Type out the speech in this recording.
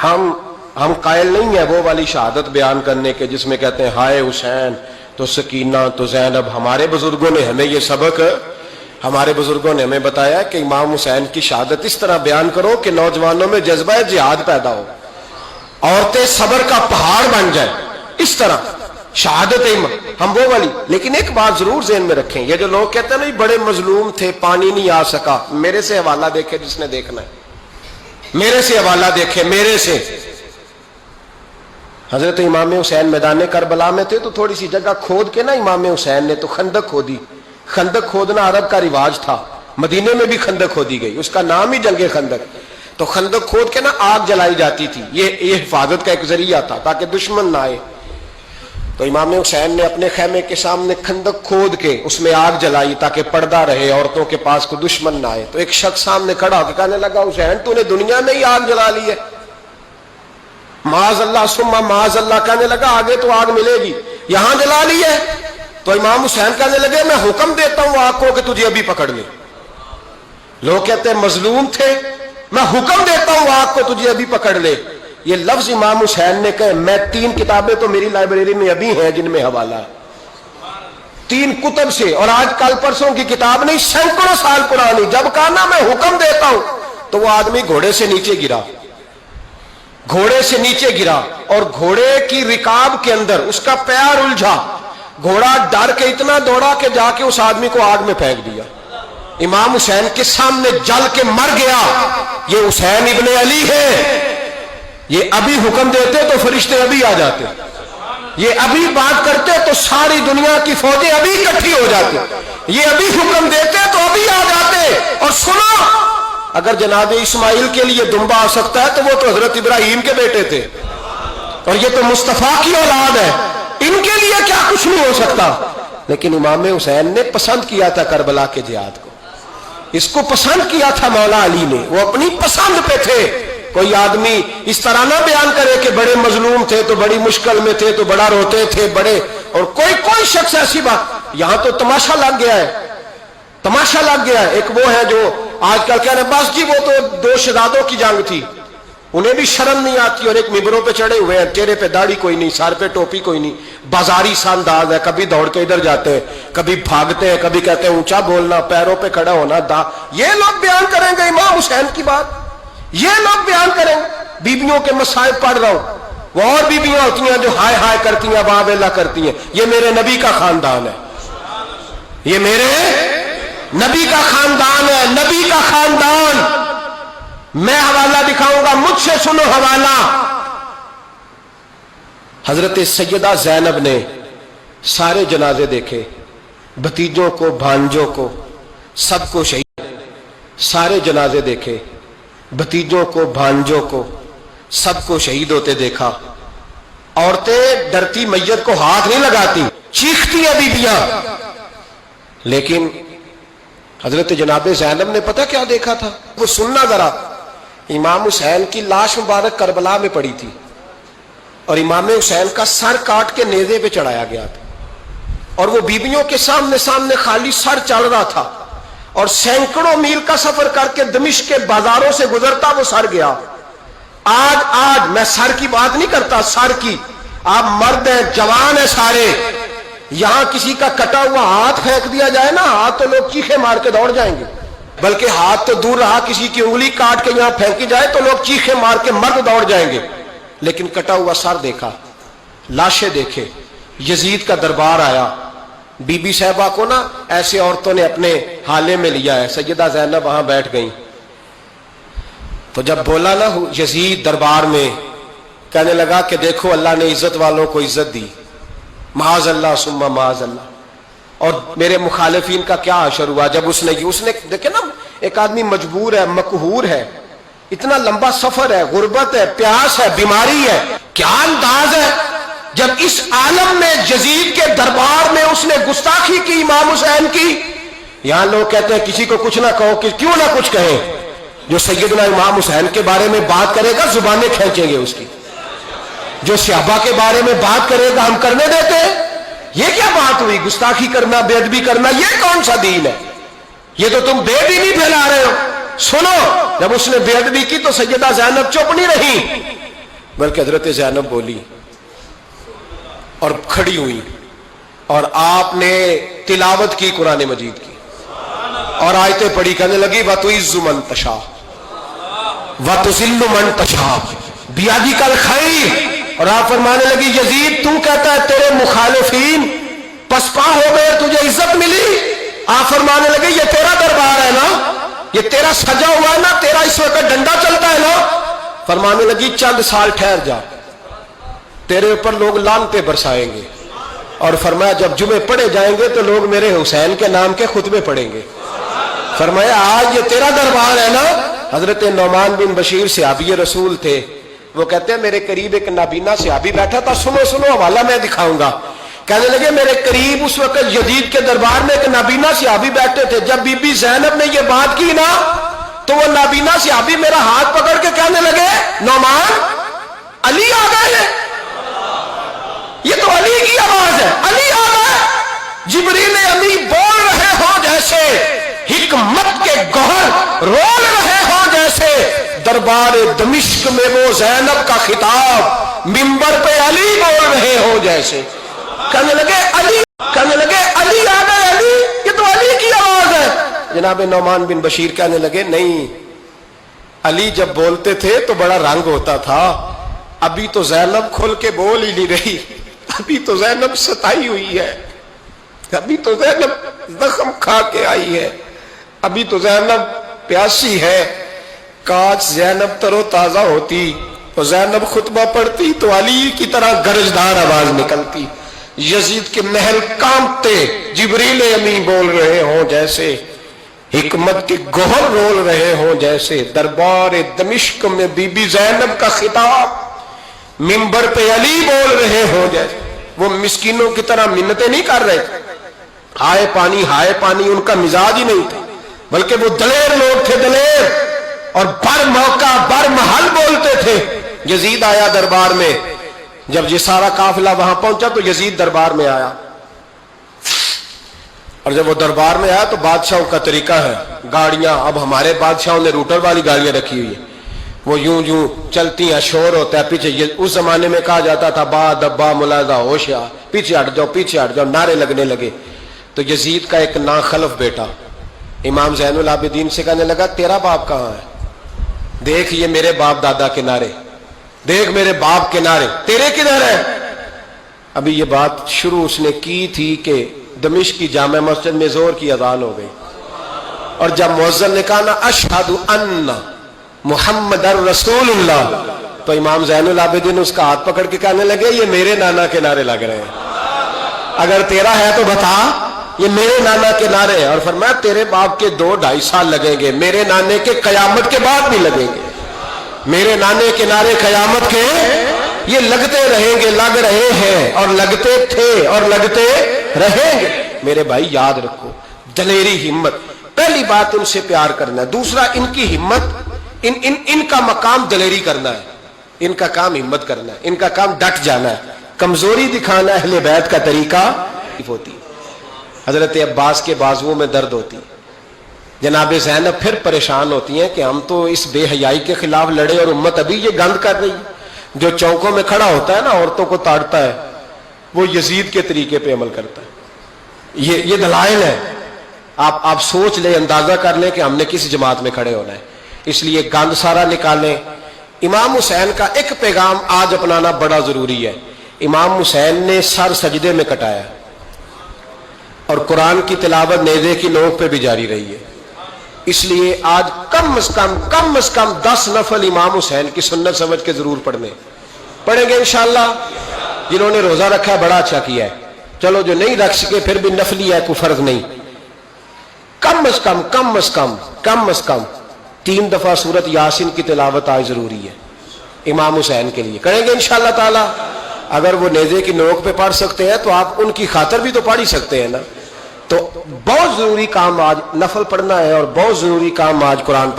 ہم قائل نہیں ہیں وہ والی شہادت بیان کرنے کے جس میں کہتے ہیں ہائے حسین تو سکینہ تو زینب. ہمارے بزرگوں نے ہمیں یہ سبق ہمارے بزرگوں نے ہمیں بتایا کہ امام حسین کی شہادت اس طرح بیان کرو کہ نوجوانوں میں جذبہ جہاد پیدا ہو, عورتیں صبر کا پہاڑ بن جائیں. اس طرح شہادت ہم وہ والی. لیکن ایک بات ضرور ذہن میں رکھیں, یہ جو لوگ کہتے ہیں نا بڑے مظلوم تھے پانی نہیں آ سکا, میرے سے حوالہ دیکھے جس نے دیکھنا ہے, میرے سے حوالہ دیکھے. میرے سے حضرت امام حسین میدان کربلا میں تھے تو تھوڑی سی جگہ کھود کے نا امام حسین نے تو خندق کھودی. خندق کھودنا عرب کا رواج تھا, مدینے میں بھی خندق کھودی گئی, اس کا نام ہی جنگ خندق. تو خندق کھود کے نا آگ جلائی جاتی تھی, یہ حفاظت کا ایک ذریعہ تھا تاکہ دشمن نہ آئے. تو امام حسین نے اپنے خیمے کے سامنے خندق کھود کے اس میں آگ جلائی تاکہ پردہ رہے, عورتوں کے پاس کو دشمن نہ آئے. تو ایک شخص سامنے کھڑا ہو کے کہنے لگا حسین تو نے دنیا میں ہی آگ جلا لی ہے. معاذ اللہ ثم معاذ اللہ. کہنے لگا آگے تو آگ ملے گی, یہاں جلا لی ہے. تو امام حسین کہنے لگے میں حکم دیتا ہوں آگ کو کہ تجھے ابھی پکڑ لے. لوگ کہتے ہیں مظلوم تھے, میں حکم دیتا ہوں آگ کو تجھے ابھی پکڑ لے. یہ لفظ امام حسین نے کہے. میں 3 کتابیں تو میری لائبریری میں ابھی ہیں جن میں حوالہ ہے, 3 کتب سے, اور آج کل پرسوں کی کتاب نہیں, سینکڑوں سال پرانی. جب کہا نا میں حکم دیتا ہوں تو وہ آدمی گھوڑے سے نیچے گرا, گھوڑے سے نیچے گرا, اور گھوڑے کی رکاب کے اندر اس کا پیر الجھا. گھوڑا ڈر کے اتنا دوڑا کہ جا کے اس آدمی کو آگ میں پھینک دیا. امام حسین کے سامنے جل کے مر گیا. یہ حسین ابن علی ہے. یہ ابھی حکم دیتے تو فرشتے ابھی آ جاتے, یہ ابھی بات کرتے تو ساری دنیا کی فوجیں ابھی اکٹھی ہو جاتی, یہ ابھی حکم دیتے تو ابھی آ جاتے. اور سنو, اگر جناب اسماعیل کے لیے دمبا آ سکتا ہے تو وہ تو حضرت ابراہیم کے بیٹے تھے, اور یہ تو مصطفیٰ کی اولاد ہے, ان کے لیے کیا کچھ نہیں ہو سکتا. لیکن امام حسین نے پسند کیا تھا کربلا کے جہاد کو, اس کو پسند کیا تھا مولا علی نے, وہ اپنی پسند پہ تھے. کوئی آدمی اس طرح نہ بیان کرے کہ بڑے مظلوم تھے تو بڑی مشکل میں تھے تو بڑا روتے تھے بڑے, اور کوئی شخص ایسی بات. یہاں تو تماشا لگ گیا ہے, تماشا لگ گیا ہے. ایک وہ ہے جو آج کل کہہ رہے بس جی وہ تو 2 شہزادوں کی جنگ تھی, انہیں بھی شرم نہیں آتی, اور ایک ممبروں پہ چڑھے ہوئے ہیں, چہرے پہ داڑھی کوئی نہیں, سر پہ ٹوپی کوئی نہیں, بازاری سا انداز ہے, کبھی دوڑ کے ادھر جاتے ہیں, کبھی بھاگتے ہیں, کبھی کہتے ہیں اونچا بولنا, پیروں پہ کھڑا ہونا. یہ لوگ بیان کریں گے امام حسین کی بات, یہ لوگ بیان کریں گے. بیبیوں کے مصائب پڑھ رہا ہوں, وہ اور بیبیاں ہوتی ہیں جو ہائے ہائے کرتی ہیں, واہ ویلا کرتی ہیں. یہ میرے نبی کا خاندان ہے, یہ میرے نبی کا خاندان ہے, نبی کا خاندان. میں حوالہ دکھاؤں گا, مجھ سے سنو حوالہ. حضرت سیدہ زینب نے سارے جنازے دیکھے, بھتیجوں کو, بھانجوں کو, سب کو شہید. سارے جنازے دیکھے, بھتیجوں کو, بھانجوں کو, سب کو شہید ہوتے دیکھا. عورتیں ڈرتی میت کو ہاتھ نہیں لگاتی, چیختی ہیں بیبیاں. لیکن حضرت جناب زینب نے پتہ کیا دیکھا تھا, وہ سننا ذرا. امام حسین کی لاش مبارک کربلا میں پڑی تھی, اور امام حسین کا سر کاٹ کے نیزے پہ چڑھایا گیا تھا, اور وہ بیبیوں کے سامنے خالی سر چڑھ رہا تھا, اور سینکڑوں میل کا سفر کر کے دمشق کے بازاروں سے گزرتا وہ سر گیا. آج میں سر کی بات نہیں کرتا, سر کی. آپ مرد ہیں, جوان ہیں سارے, یہاں کسی کا کٹا ہوا ہاتھ پھینک دیا جائے نا, ہاتھ تو لوگ چیخے مار کے دوڑ جائیں گے. بلکہ ہاتھ تو دور رہا, کسی کی انگلی کاٹ کے یہاں پھینکی جائے تو لوگ چیخے مار کے مرد دوڑ جائیں گے. لیکن کٹا ہوا سر دیکھا, لاشیں دیکھے. یزید کا دربار آیا, بی بی صاحبہ کو نا ایسے عورتوں نے اپنے حالے میں لیا ہے. سیدہ زینب وہاں بیٹھ گئیں. تو جب بولا نا یزید دربار میں, کہنے لگا کہ دیکھو اللہ نے عزت والوں کو عزت دی, معاذ اللہ ثم معاذ اللہ. اور میرے مخالفین کا کیا حشر ہوا جب اس نے دیکھے نا, ایک آدمی مجبور ہے, مقہور ہے, اتنا لمبا سفر ہے, غربت ہے, پیاس ہے, بیماری ہے, کیا انداز ہے جب اس عالم میں یزید کے دربار میں اس نے گستاخی کی امام حسین کی. یہاں لوگ کہتے ہیں کسی کو کچھ نہ کہو, کہ کیوں نہ کچھ کہیں. جو سیدنا امام حسین کے بارے میں بات کرے گا زبانیں کھینچیں گے اس کی, جو صحابہ کے بارے میں بات کرے گا ہم کرنے دیتے ہیں. یہ کیا بات ہوئی, گستاخی کرنا, بے ادبی کرنا, یہ کون سا دین ہے؟ یہ تو تم بے دینی پھیلا رہے ہو. سنو جب اس نے بے ادبی کی تو سیدہ زینب چپ نہیں رہی بلکہ حضرت زینب بولی اور کھڑی ہوئی اور آپ نے تلاوت کی قرآن مجید کی اور آیتیں پڑھی کہنے لگی وَتُعِزُّ مَن تَشَاءُ وَتُذِلُّ مَن تَشَاءُ بِیَدِکَ الْخَیْرُ اور آپ فرمانے لگی یزید تو کہتا ہے تیرے مخالفین پسپا ہو گئے تجھے عزت ملی. آپ فرمانے لگے یہ تیرا دربار ہے نا, یہ تیرا سجا ہوا ہے نا, تیرا اس وقت ڈنڈا چلتا ہے نا. فرمانے لگی چند سال ٹھہر جا, تیرے اوپر لوگ لعنتیں برسائیں گے. اور فرمایا جب جمعے پڑھے جائیں گے تو لوگ میرے حسین کے نام کے خطبے پڑھیں گے. فرمایا آج یہ تیرا دربار ہے نا. حضرت نعمان بن بشیر صحابی رسول تھے, وہ کہتے ہیں میرے قریب ایک نابینا صحابی بیٹھا تھا, سنو سنو حوالہ میں دکھاؤں گا. کہنے لگے میرے قریب اس وقت یزید کے دربار میں ایک نابینا صحابی بیٹھے تھے. جب بی بی زینب نے یہ بات کی نا تو وہ نابینا صحابی میرا ہاتھ پکڑ کے کہنے لگے نعمان علی آ گئے ہیں, یہ تو علی کی آواز ہے, علی آ گئے. جبریل امی بول رہے ہو جیسے, حکمت کے گوہر رول رہے ہو جیسے, دربار دمشق میں وہ زینب کا خطاب منبر پہ علی بول رہے ہو جیسے. کہنے لگے علی, کہنے لگے علی آ گئے, علی, یہ تو علی کی آواز ہے. جناب نعمان بن بشیر کہنے لگے نہیں, علی جب بولتے تھے تو بڑا رنگ ہوتا تھا, ابھی تو زینب کھل کے بول ہی نہیں رہی, ابھی تو زینب ستائی ہوئی ہے, ابھی تو زینب زخم کھا کے آئی ہے, ابھی تو زینب پیاسی ہے. کاش زینب تر و تازہ ہوتی تو زینب خطبہ پڑھتی تو علی کی طرح گرجدار آواز نکلتی. یزید کے محل کانپتے, جبریل امی بول رہے ہوں جیسے, حکمت کے گوہر رول رہے ہوں جیسے, دربار دمشق میں بی بی زینب کا خطاب منبر پہ علی بول رہے ہوں جیسے. وہ مسکینوں کی طرح منتیں نہیں کر رہے تھے, ہائے پانی ہائے پانی ان کا مزاج ہی نہیں تھا, بلکہ وہ دلیر لوگ تھے, دلیر, اور بر موقع بر محل بولتے تھے. یزید آیا دربار میں, جب یہ سارا قافلہ وہاں پہنچا تو یزید دربار میں آیا, اور جب وہ دربار میں آیا تو بادشاہوں کا طریقہ ہے, گاڑیاں, اب ہمارے بادشاہوں نے روٹر والی گاڑیاں رکھی ہوئی ہیں, وہ یوں یوں چلتی ہیں, شور ہوتا ہے پیچھے. اس زمانے میں کہا جاتا تھا با دبا ملاحظہ ہوشیار, پیچھے ہٹ جاؤ پیچھے ہٹ جاؤ, نعرے لگنے لگے. تو یزید کا ایک ناخلف بیٹا امام زین العابدین سے کہنے لگا تیرا باپ کہاں ہے, دیکھ یہ میرے باپ دادا کے نعرے, دیکھ میرے باپ کے نعرے, تیرے کدھر ہے. ابھی یہ بات شروع اس نے کی تھی کہ دمشق کی جامع مسجد میں زور کی اذان ہو گئی, اور جب مؤذن نے کہا نا اشہد ان محمد رسول اللہ, تو امام زین العابدین اس کا ہاتھ پکڑ کے کہنے لگے یہ میرے نانا کے نعرے لگ رہے ہیں, اگر تیرا ہے تو بتا, یہ میرے نانا کے نعرے ہیں. اور فرمایا تیرے باپ کے 2-2.5 سال لگیں گے, میرے نانے کے قیامت کے بعد بھی لگیں گے, میرے نانے کے نعرے قیامت کے یہ لگتے رہیں گے, لگ رہے ہیں اور لگتے تھے اور لگتے رہیں گے. میرے بھائی یاد رکھو, دلیری, ہمت, پہلی بات ان سے پیار کرنا ہے, دوسرا ان کی ہمت, ان کا مقام دلیری کرنا ہے, ان کا کام ہمت کرنا ہے, ان کا کام ڈٹ جانا ہے. کمزوری دکھانا اہل بیت کا طریقہ ہوتی. حضرت عباس کے بازوؤں میں درد ہوتی, جناب زینب پھر پریشان ہوتی ہیں کہ ہم تو اس بے حیائی کے خلاف لڑے اور امت ابھی یہ گند کر رہی ہے. جو چوکوں میں کھڑا ہوتا ہے نا عورتوں کو تاڑتا ہے, وہ یزید کے طریقے پہ عمل کرتا ہے. یہ دلائل ہے, آپ سوچ لیں, اندازہ کر لیں کہ ہم نے کس جماعت میں کھڑے ہونا ہے. اس لیے گند سارا نکالیں. امام حسین کا ایک پیغام آج اپنانا بڑا ضروری ہے. امام حسین نے سر سجدے میں کٹایا اور قرآن کی تلاوت نیزے کی نوک پہ بھی جاری رہی ہے. اس لیے آج کم از کم 10 نفل امام حسین کی سنت سمجھ کے ضرور پڑھیں گے انشاءاللہ. جنہوں نے روزہ رکھا ہے بڑا اچھا کیا ہے, چلو جو نہیں رکھ سکے پھر بھی نفلی ہے, کوئی فرض نہیں. کم از کم 3 دفعہ سورت یاسین کی تلاوت آج ضروری ہے امام حسین کے لیے. کریں گے انشاءاللہ تعالی. اگر وہ نیزے کی نوک پہ پڑھ سکتے ہیں تو آپ ان کی خاطر بھی تو پڑھ ہی سکتے ہیں نا. تو بہت ضروری کام آج نفل پڑھنا ہے, اور بہت ضروری کام آج قرآن پڑھنا.